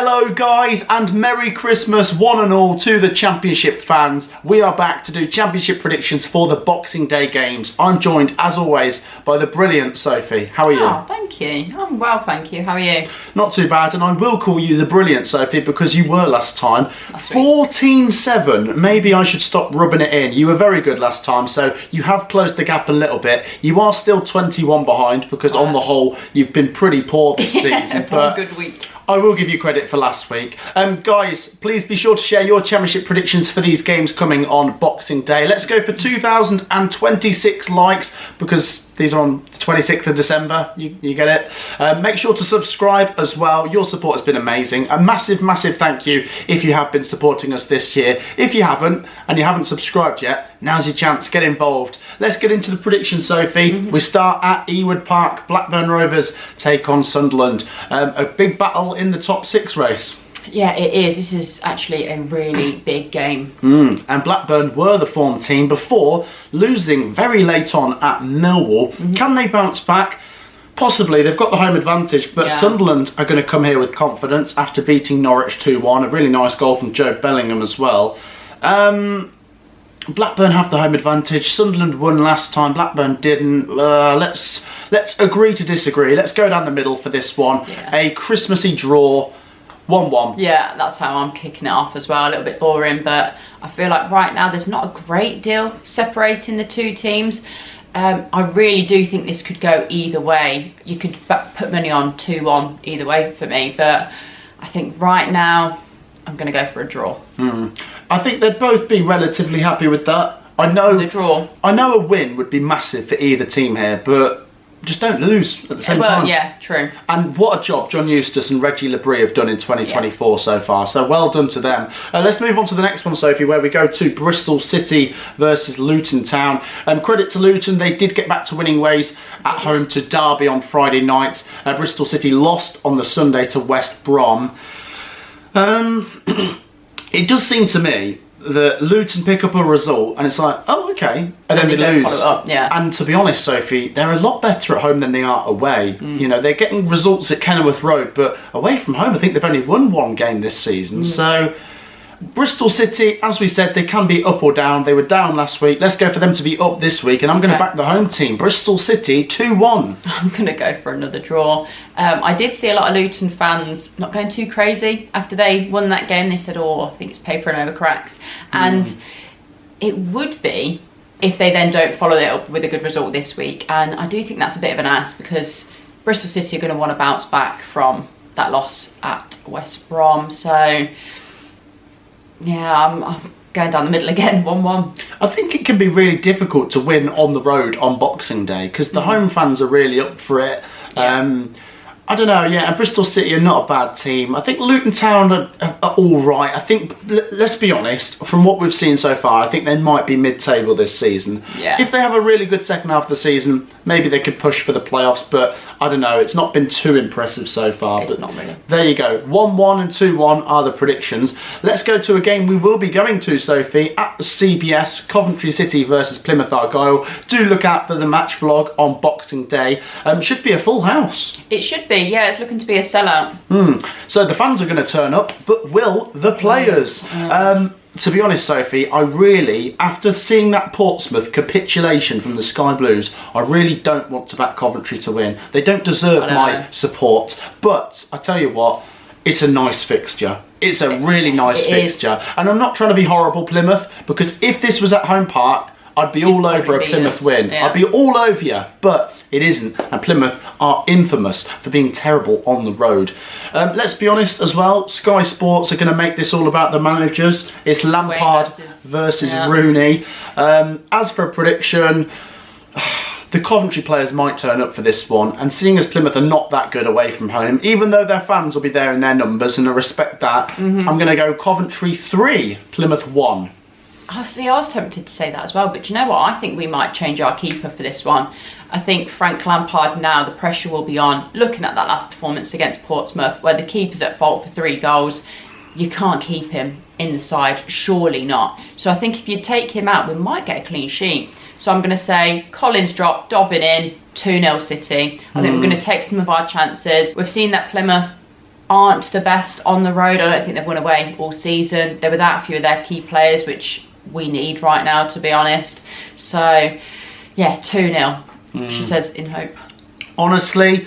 Hello guys, and Merry Christmas one and all to the Championship fans. We are back to do Championship predictions for the Boxing Day games. I'm joined as always by the brilliant Sophie. How are you? Oh, thank you. I'm well, thank you. How are you? Not too bad, and I will call you the brilliant Sophie because you were last time. 14-7. Maybe I should stop rubbing it in. You were very good last time, so you have closed the gap a little bit. You are still 21 behind because on the whole you've been pretty poor this season. But good week. I will give you credit for last week. Guys, please be sure to share your Championship predictions for these games coming on Boxing Day. Let's go for 2,026 likes because these are on the 26th of December. You get it? Make sure to subscribe as well. Your support has been amazing. A massive, massive thank you if you have been supporting us this year. If you haven't, and you haven't subscribed yet, now's your chance. Get involved. Let's get into the predictions, Sophie. We start at Ewood Park. Blackburn Rovers take on Sunderland. A big battle in the top 6 race. Yeah, it is. This is actually a really big game. And Blackburn were the form team before losing very late on at Millwall. Can they bounce back? Possibly. They've got the home advantage, but Sunderland are going to come here with confidence after beating Norwich 2-1. A really nice goal from Joe Bellingham as well. Blackburn have the home advantage. Sunderland won last time. Blackburn didn't. Let's agree to disagree. Let's go down the middle for this one. Yeah. A Christmassy draw. 1-1. Yeah, that's how I'm kicking it off as well. A little bit boring, but I feel like right now there's not a great deal separating the two teams. I really do think this could go either way. You could put money on 2-1 either way for me, but I think right now I'm going to go for a draw. I think they'd both be relatively happy with that. I know the draw. I know a win would be massive for either team here, but just don't lose at the same time. Yeah, true. And what a job John Eustace and Reggie Labrie have done in 2024 so far. So well done to them. Let's move on to the next one, Sophie, where we go to Bristol City versus Luton Town. Credit to Luton, they did get back to winning ways at home to Derby on Friday night. Bristol City lost on the Sunday to West Brom. It does seem to me that Luton pick up a result and it's like, oh, okay, and then they lose. And to be honest, Sophie, they're a lot better at home than they are away. You know, they're getting results at Kenilworth Road, but away from home, I think they've only won one game this season. So Bristol City, as we said, they can be up or down. They were down last week. Let's go for them to be up this week, and I'm going to back the home team. Bristol City 2-1. I'm going to go for another draw. I did see a lot of Luton fans not going too crazy after they won that game. They said, oh, I think it's papering over cracks. And it would be if they then don't follow it up with a good result this week. And I do think that's a bit of an ask because Bristol City are going to want to bounce back from that loss at West Brom. So yeah, I'm going down the middle again, 1-1. I think it can be really difficult to win on the road on Boxing Day because the home fans are really up for it. I don't know, and Bristol City are not a bad team. I think Luton Town are all right. I think, let's be honest, from what we've seen so far, I think they might be mid-table this season. If they have a really good second half of the season, maybe they could push for the playoffs, but I don't know. It's not been too impressive so far. It's not really. There you go. 1-1 and 2-1 are the predictions. Let's go to a game we will be going to, Sophie, at the CBS, Coventry City versus Plymouth Argyle. Do look out for the match vlog on Boxing Day. Should be a full house. It should be. Yeah, it's looking to be a sellout. So the fans are going to turn up, but will the players? To be honest, Sophie, I really, after seeing that Portsmouth capitulation from the Sky Blues, I really don't want to back Coventry to win. They don't deserve my support. But I tell you what, it's a nice fixture. It's a really nice fixture. And I'm not trying to be horrible, Plymouth, because if this was at Home Park, I'd be all over a Plymouth win. I'd be all over you, but it isn't. And Plymouth are infamous for being terrible on the road. Let's be honest as well, Sky Sports are going to make this all about the managers. It's Lampard versus Rooney. As for a prediction, the Coventry players might turn up for this one, and seeing as Plymouth are not that good away from home, even though their fans will be there in their numbers, and I respect that, I'm going to go Coventry 3, Plymouth 1. I was tempted to say that as well, but do you know what? I think we might change our keeper for this one. I think Frank Lampard now, the pressure will be on. Looking at that last performance against Portsmouth, where the keeper's at fault for 3 goals, you can't keep him in the side, surely not. So I think if you take him out, we might get a clean sheet. So I'm going to say Collins drop, Dobbin in, 2-0 City. I think we're going to take some of our chances. We've seen that Plymouth aren't the best on the road. I don't think they've won away all season. They're without a few of their key players, which we need right now, to be honest. So, yeah, 2-0, she says in hope. Honestly,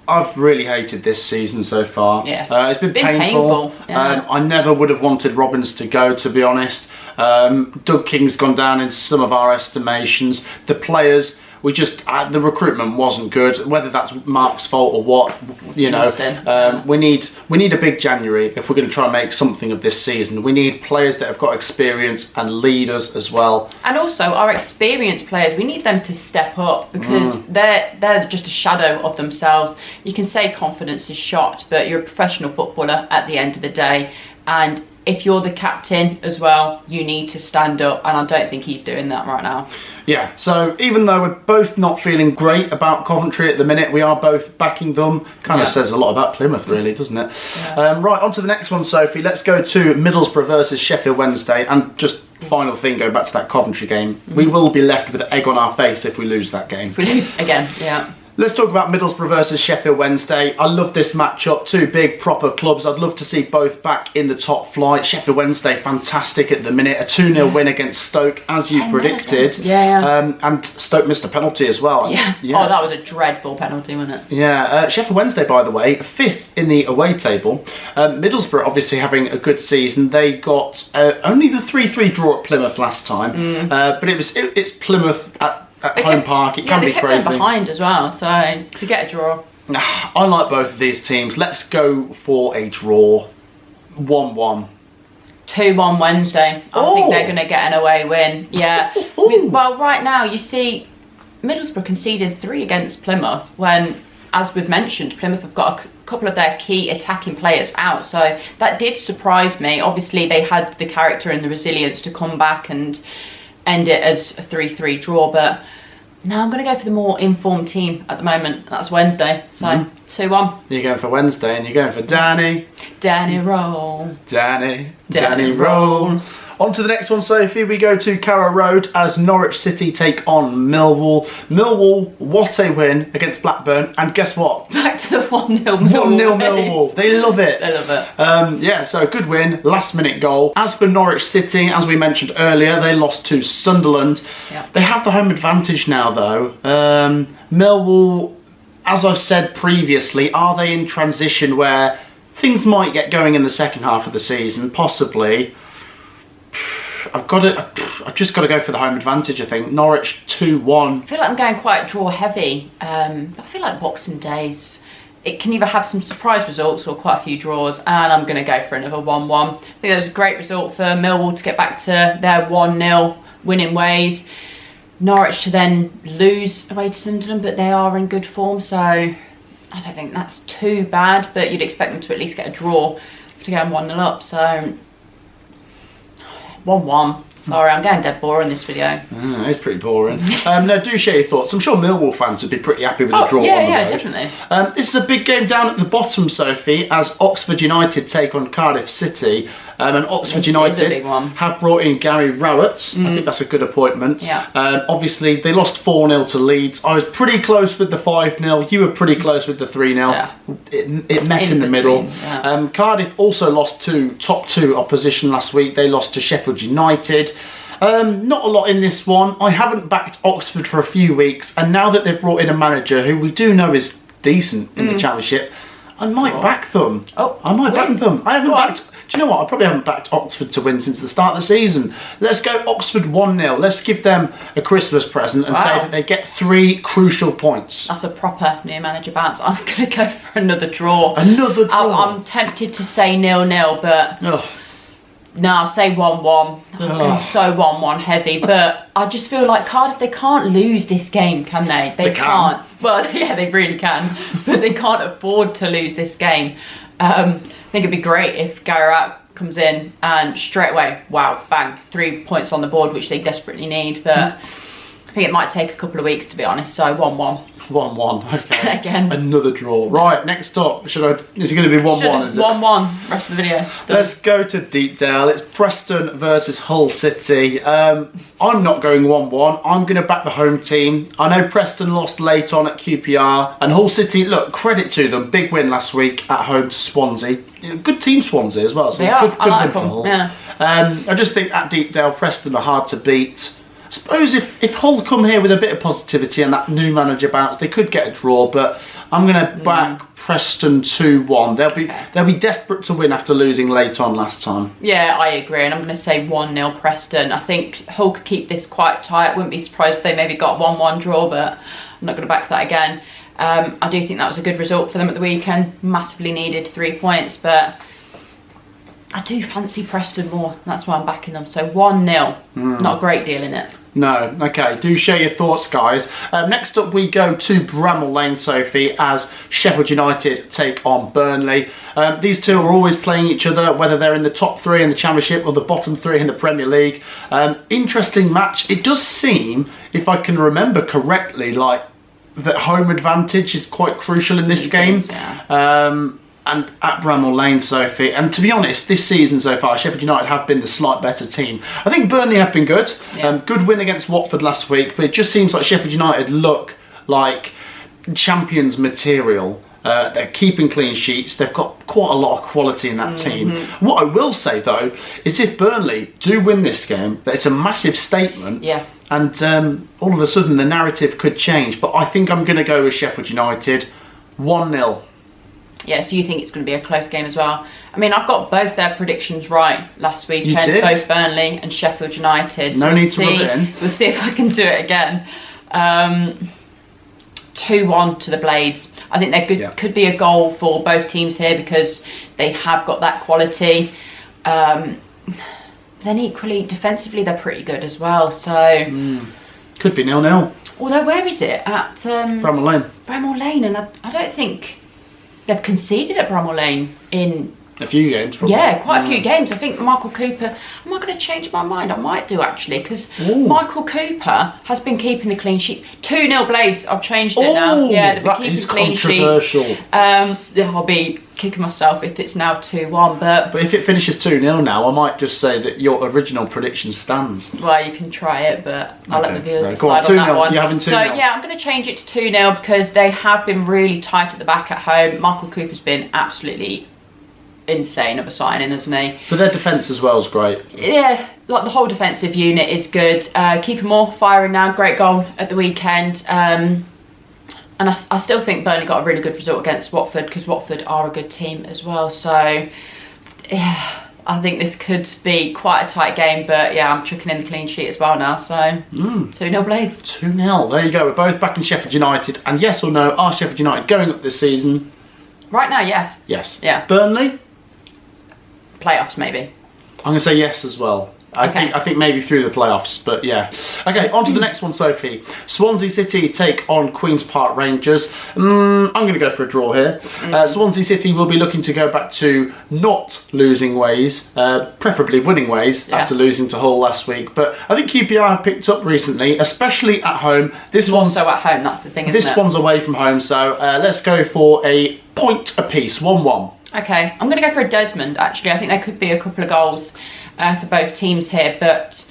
I've really hated this season so far. Yeah. It's been painful. Yeah. I never would have wanted Robbins to go, to be honest. Doug King's gone down in some of our estimations. The players, the recruitment wasn't good. Whether that's Mark's fault or what, we need a big January if we're going to try and make something of this season. We need players that have got experience and leaders as well. And also our experienced players, we need them to step up, because they're just a shadow of themselves. You can say confidence is shot, but you're a professional footballer at the end of the day, and if you're the captain as well, you need to stand up, and I don't think he's doing that right now. Yeah, so even though we're both not feeling great about Coventry at the minute, we are both backing them. Kind of says a lot about Plymouth, really, doesn't it? Yeah. Right, on to the next one, Sophie. Let's go to Middlesbrough versus Sheffield Wednesday. And just final thing, go back to that Coventry game. We will be left with an egg on our face if we lose that game. If we lose again, yeah. Let's talk about Middlesbrough versus Sheffield Wednesday. I love this matchup. Two big, proper clubs. I'd love to see both back in the top flight. Sheffield Wednesday, fantastic at the minute. A 2-0 win against Stoke, as you predicted. And Stoke missed a penalty as well. Yeah. Oh, that was a dreadful penalty, wasn't it? Yeah. Sheffield Wednesday, by the way, 5th in the away table. Middlesbrough, obviously, having a good season. They got only the 3-3 draw at Plymouth last time. But it's Plymouth at home park. It can be crazy. They kept behind as well, so to get a draw. I like both of these teams. Let's go for a draw. 1-1. 2-1 Wednesday. I think they're going to get an away win. Yeah. Well, right now, you see, Middlesbrough conceded 3 against Plymouth when, as we've mentioned, Plymouth have got a couple of their key attacking players out. So that did surprise me. Obviously, they had the character and the resilience to come back and end it as a 3-3 draw, but no, I'm going to go for the more informed team at the moment. That's Wednesday, so 2-1. You're going for Wednesday, and you're going for Danny. Danny roll. Danny roll. On to the next one, Sophie. We go to Carrow Road as Norwich City take on Millwall. Millwall, what a win against Blackburn. And guess what? Back to the 1-0 Millwall. 1-0 Millwall. They love it. They love it. So good win, last minute goal. As for Norwich City, as we mentioned earlier, they lost to Sunderland. Yeah. They have the home advantage now, though. Millwall, as I've said previously, are they in transition where things might get going in the second half of the season? Possibly. I've just got to go for the home advantage, I think. Norwich 2-1. I feel like I'm going quite draw heavy. I feel like Boxing Days, it can either have some surprise results or quite a few draws, and I'm going to go for another 1-1. I think that was a great result for Millwall to get back to their 1-0 winning ways. Norwich to then lose away to Sunderland, but they are in good form, so I don't think that's too bad, but you'd expect them to at least get a draw to go 1-0 up, so 1-1. Sorry, I'm going dead boring this video. It's pretty boring. No, do share your thoughts. I'm sure Millwall fans would be pretty happy with the draw on the road. Yeah, definitely. This is a big game down at the bottom, Sophie, as Oxford United take on Cardiff City. And Oxford United have brought in Gary Rowett. I think that's a good appointment. Yeah. Obviously, they lost 4-0 to Leeds. I was pretty close with the 5-0. You were pretty close with the 3-0. Yeah. It met in the middle. Yeah. Cardiff also lost to top 2 opposition last week. They lost to Sheffield United. Not a lot in this one. I haven't backed Oxford for a few weeks, and now that they've brought in a manager who we do know is decent in the Championship, I might back them. I might back them. I haven't backed. Do you know what? I probably haven't backed Oxford to win since the start of the season. Let's go Oxford 1-0. Let's give them a Christmas present and say that they get 3 crucial points. That's a proper new manager bounce. I'm going to go for another draw. Another draw. I'm tempted to say 0-0, but no, I'll say 1-1. I'm going so 1-1 heavy, but I just feel like Cardiff, they can't lose this game, can they? They can't. Well, yeah, they really can, but they can't afford to lose this game. I think it'd be great if Gary Rowett comes in and straight away, wow, bang, 3 points on the board, which they desperately need. But think it might take a couple of weeks, to be honest, so 1-1. 1-1, okay. Again. Another draw. Right, next up, is it going to be 1-1, is it? 1-1, rest of the video. Done. Let's go to Deepdale. It's Preston versus Hull City. I'm not going 1-1. I'm going to back the home team. I know Preston lost late on at QPR. And Hull City, look, credit to them. Big win last week at home to Swansea. Good team, Swansea, as well. So it's good win for Hull. Yeah. I just think at Deepdale, Preston are hard to beat. I suppose if Hull come here with a bit of positivity and that new manager bounce, they could get a draw. But I'm going to back Preston 2-1. They'll be desperate to win after losing late on last time. Yeah, I agree, and I'm going to say 1-0 Preston. I think Hull could keep this quite tight. Wouldn't be surprised if they maybe got a 1-1 draw, but I'm not going to back that again. I do think that was a good result for them at the weekend. Massively needed 3 points, but I do fancy Preston more. That's why I'm backing them. So 1-0. Not a great deal in it. No. Okay, do share your thoughts, guys. Next up, we go to Bramall Lane, Sophie, as Sheffield United take on Burnley. These two are always playing each other, whether they're in the top 3 in the Championship or the bottom 3 in the Premier League. Interesting match. It does seem, if I can remember correctly, like that home advantage is quite crucial in this game. Yeah. And at Bramall Lane, Sophie. And to be honest, this season so far, Sheffield United have been the slight better team. I think Burnley have been good. Yeah. Good win against Watford last week, but it just seems like Sheffield United look like champions material. They're keeping clean sheets. They've got quite a lot of quality in that team. What I will say, though, is if Burnley do win this game, that it's a massive statement. Yeah. And all of a sudden, the narrative could change. But I think I'm going to go with Sheffield United 1-0. Yeah, so you think it's going to be a close game as well. I mean, I've got both their predictions right last weekend. You did? Both Burnley and Sheffield United. No need to rub it in. We'll see if I can do it again. 2-1 to the Blades. I think there could be a goal for both teams here because they have got that quality. Then equally, defensively, they're pretty good as well. So Could be 0-0. Although, where is it? At Bramall Lane. Bramall Lane, and I don't think they've conceded at Bramall Lane in a few games, probably. Yeah, quite a few games. I think Michael Cooper. Am I going to change my mind? I might do actually, because Michael Cooper has been keeping the clean sheet. 2-0 Blades. I've changed it now. Yeah, they've been keeping clean sheets. I'll be kicking myself if it's now 2-1. But if it finishes 2-0 now, I might just say that your original prediction stands. Well, you can try it, but I'll let the viewers decide Go on, 2-0. on that one. You're having 2-0. So yeah, I'm going to change it to 2-0 because they have been really tight at the back at home. Michael Cooper's been absolutely insane of a signing, hasn't he? But their defence as well is great. Yeah, like the whole defensive unit is good. Kiefer Moore firing now, great goal at the weekend. And I still think Burnley got a really good result against Watford because Watford are a good team as well. So yeah, I think this could be quite a tight game. But yeah, I'm chucking in the clean sheet as well now. So 2-0 Blades. 2-0. There you go. We're both back in Sheffield United. And yes or no, are Sheffield United going up this season? Right now, yes. Yes. Yeah. Burnley? Playoffs, maybe. I'm going to say yes as well. I think maybe through the playoffs, but yeah. Okay, on to the next one, Sophie. Swansea City take on Queen's Park Rangers. I'm going to go for a draw here. Swansea City will be looking to go back to not losing ways, preferably winning ways, after losing to Hull last week. But I think QPR have picked up recently, especially at home. This one's also at home, that's the thing, isn't it? This one's away from home, so let's go for a point apiece, 1-1. Okay, I'm going to go for a Desmond, actually. I think there could be a couple of goals for both teams here, but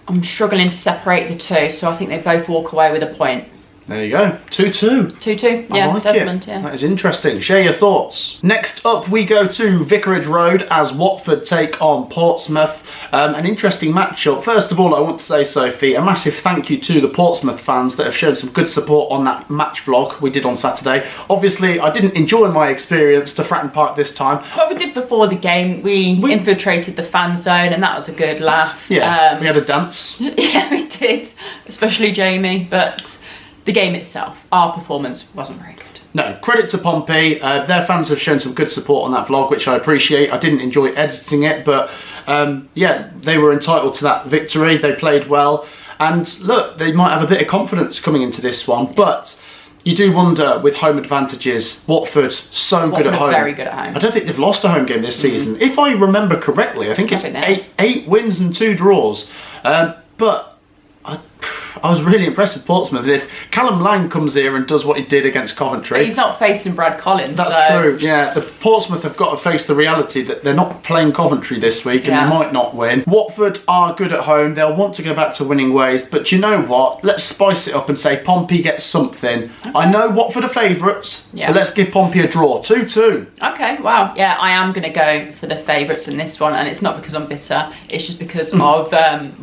I'm struggling to separate the two, so I think they both walk away with a point. There you go, 2-2. 2-2, yeah, like Desmond, it. yeah. That is interesting. Share your thoughts. Next up, we go to Vicarage Road as Watford take on Portsmouth. An interesting matchup. First of all, I want to say, Sophie, a massive thank you to the Portsmouth fans that have shown some good support on that match vlog we did on Saturday. Obviously, I didn't enjoy my experience to Fratton Park this time. What we did before the game, we infiltrated the fan zone, and that was a good laugh. Yeah, we had a dance. Yeah, we did, especially Jamie, but the game itself, our performance wasn't very good. No, credit to Pompey. Their fans have shown some good support on that vlog, which I appreciate. I didn't enjoy editing it, but yeah, they were entitled to that victory. They played well. And look, they might have a bit of confidence coming into this one. But you do wonder, with home advantages, Watford good at home. Very good at home. I don't think they've lost a home game this season. If I remember correctly, I think it's eight wins and 2 draws. But I was really impressed with Portsmouth. If Callum Lang comes here and does what he did against Coventry... He's not facing Brad Collins. That's true, yeah. The Portsmouth have got to face the reality that they're not playing Coventry this week and they might not win. Watford are good at home. They'll want to go back to winning ways. But you know what? Let's spice it up and say Pompey gets something. Okay. I know Watford are favourites, but let's give Pompey a draw. 2-2. Okay, wow. Yeah, I am going to go for the favourites in this one. And it's not because I'm bitter. It's just because of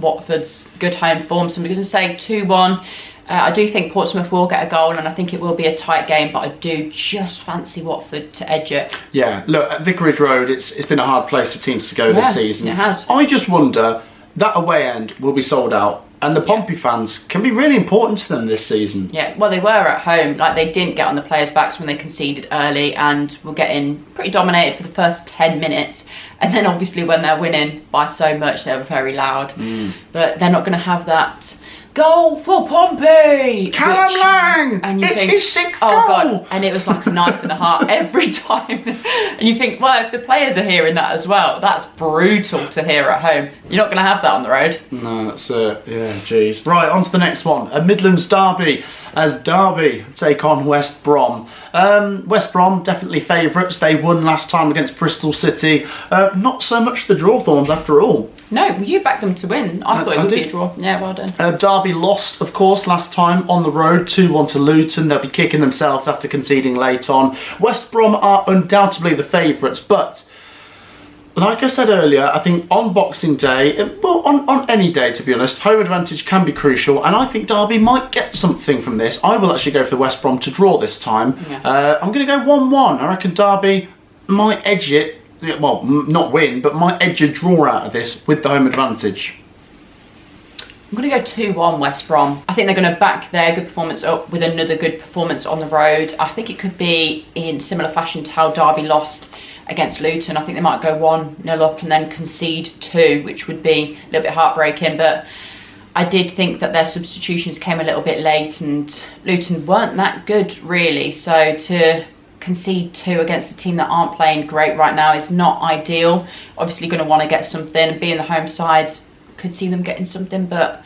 Watford's good home form. So I'm going to say 2-1. I do think Portsmouth will get a goal and I think it will be a tight game, but I do just fancy Watford to edge it. Yeah, look, at Vicarage Road, it's been a hard place for teams to go this season. It has. I just wonder, that away end will be sold out and the Pompey fans can be really important to them this season. Yeah, well, they were at home. Like, they didn't get on the players' backs when they conceded early and were getting pretty dominated for the first 10 minutes. And then obviously when they're winning by so much, they were very loud. But they're not going to have that goal for Pompey! Callum Lang! And it's his 6th goal! Oh God, and it was like a knife in the heart every time. And you think, well, if the players are hearing that as well, that's brutal to hear at home. You're not going to have that on the road. No, that's it. Yeah, jeez. Right, on to the next one. A Midlands derby, as Derby take on West Brom. West Brom, definitely favourites. They won last time against Bristol City. Not so much the draw, Thorns, after all. No, you backed them to win. I thought it would be a draw. Yeah, well done. Derby lost, of course, last time on the road, 2-1 to Luton. They'll be kicking themselves after conceding late on. West Brom are undoubtedly the favourites, but like I said earlier, I think on Boxing Day, well, on any day to be honest, home advantage can be crucial, and I think Derby might get something from this. I will actually go for the West Brom to draw this time. Yeah. I'm going to go 1-1. I reckon Derby might edge it. Well, not win, but might edge a draw out of this with the home advantage. I'm going to go 2-1 West Brom. I think they're going to back their good performance up with another good performance on the road. I think it could be in similar fashion to how Derby lost against Luton. I think they might go 1-0 up and then concede 2, which would be a little bit heartbreaking. But I did think that their substitutions came a little bit late and Luton weren't that good, really. So to concede 2 against a team that aren't playing great right now is not ideal. Obviously going to want to get something and being the home side, could see them getting something, but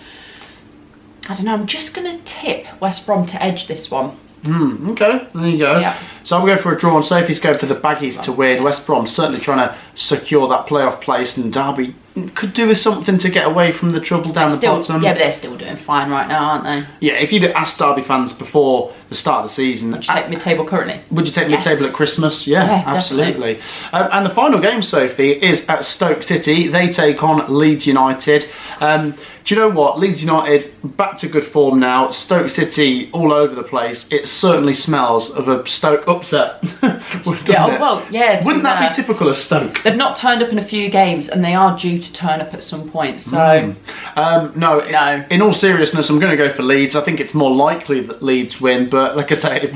I don't know, I'm just going to tip West Brom to edge this one. Okay, there you go. Yeah. So I'm going for a draw and Sophie's going for the Baggies to win. West Brom certainly trying to secure that playoff place and Derby could do with something to get away from the trouble down the bottom. Yeah, but they're still doing fine right now, aren't they? Yeah, if you'd asked Derby fans before the start of the season... Would you take mid-table currently? Would you take mid-table at Christmas? Yeah, absolutely. And the final game, Sophie, is at Stoke City. They take on Leeds United. Do you know what? Leeds United, back to good form now. Stoke City, all over the place. It certainly smells of a Stoke upset, doesn't it? Well, yeah. Wouldn't that be typical of Stoke? They've not turned up in a few games, and they are due to turn up at some point, so... No. In all seriousness, I'm going to go for Leeds. I think it's more likely that Leeds win, but like I say, it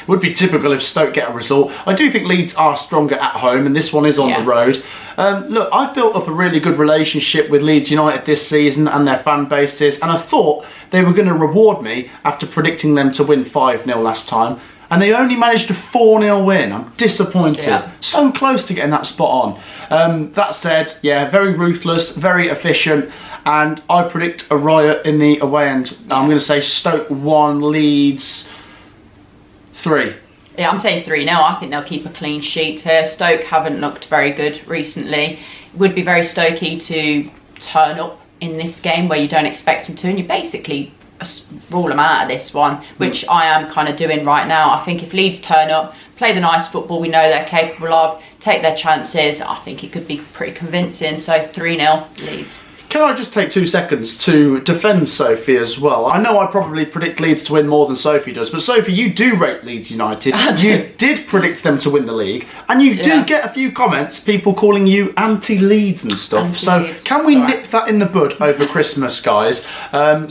would be typical if Stoke get a result. I do think Leeds are stronger at home, and this one is on the road. Look, I've built up a really good relationship with Leeds United this season and their fan bases, and I thought they were going to reward me after predicting them to win 5-0 last time, and they only managed a 4-0 win. I'm disappointed. Yeah. So close to getting that spot on. That said, yeah, very ruthless, very efficient, and I predict a riot in the away end. I'm going to say Stoke 1, Leeds 3. Yeah, I'm saying 3-0. I think they'll keep a clean sheet here. Stoke haven't looked very good recently. It would be very Stokey to turn up in this game where you don't expect them to, and you basically rule them out of this one, which I am kind of doing right now. I think if Leeds turn up, play the nice football we know they're capable of, take their chances, I think it could be pretty convincing. So 3-0 Leeds. Can I just take 2 seconds to defend Sophie as well? I know I probably predict Leeds to win more than Sophie does, but Sophie, you do rate Leeds United. You did predict them to win the league, and you do get a few comments, people calling you anti-Leeds and stuff. So can we nip that in the bud over Christmas, guys?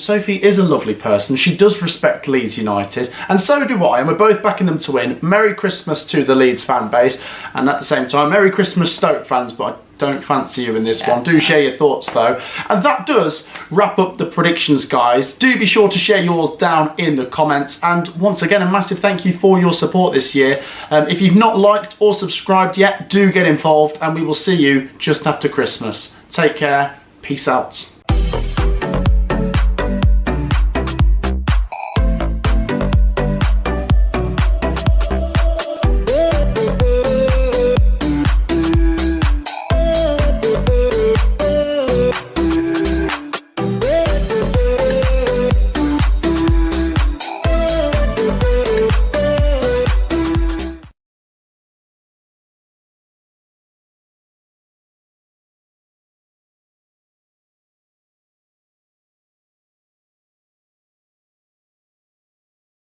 Sophie is a lovely person. She does respect Leeds United, and so do I, and we're both backing them to win. Merry Christmas to the Leeds fan base, and at the same time, Merry Christmas Stoke fans, but I don't fancy you in this one. Do share your thoughts though. And that does wrap up the predictions, guys. Do be sure to share yours down in the comments. And once again, a massive thank you for your support this year. If you've not liked or subscribed yet, do get involved, and we will see you just after Christmas. Take care. Peace out.